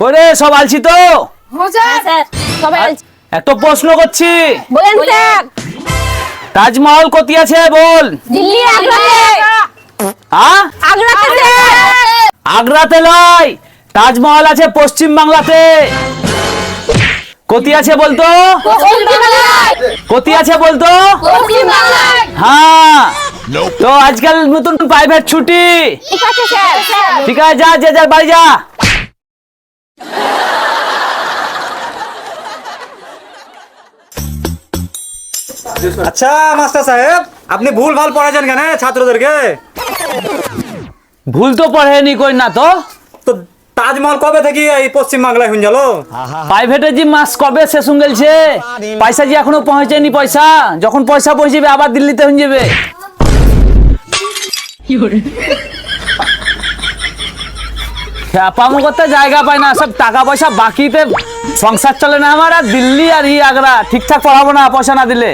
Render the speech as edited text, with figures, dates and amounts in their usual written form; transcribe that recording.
করে সব আলছি তো স্যার সবাই একটা প্রশ্ন করছি বলেন স্যার। তাজমহল কোথায় আছে বল? দিল্লি আগ্রাতে। হ্যাঁ আগ্রাতে স্যার। আগ্রাতে নয়, তাজমহল আছে পশ্চিম বাংলাতে। কোথায় আছে বলতো? পশ্চিম বাংলায়। কোথায় আছে বলতো? পশ্চিম বাংলায়। হ্যাঁ তো আজকাল নতুন প্রাইভেট ছুটি। ঠিক আছে স্যার। ঠিক আছে যা, যে যার বাড়ি যা। আচ্ছা মাস্টার সাহেব, আপনি ভুল ভাল পড়াচ্ছেন কেন ছাত্রদেরকে? ভুল তো পড়েনি কই না তো। তো তাজমহল কবে থেকে এই পশ্চিম বাংলায় হয়ে গেল? প্রাইভেটে যে মাস কবে শেষ হয়ে গেছে, পয়সা যে এখনো পৌঁছেনি। পয়সা যখন পয়সা পৌঁছবে আবার দিল্লিতে হয়ে যাবে। খ্যাপামো করতে জায়গা পায় না, সব টাকা পয়সা বাকিতে সংসার চলে না আমার। আর দিল্লি আর আগ্রা ঠিকঠাক পড়াবো না পয়সা না দিলে।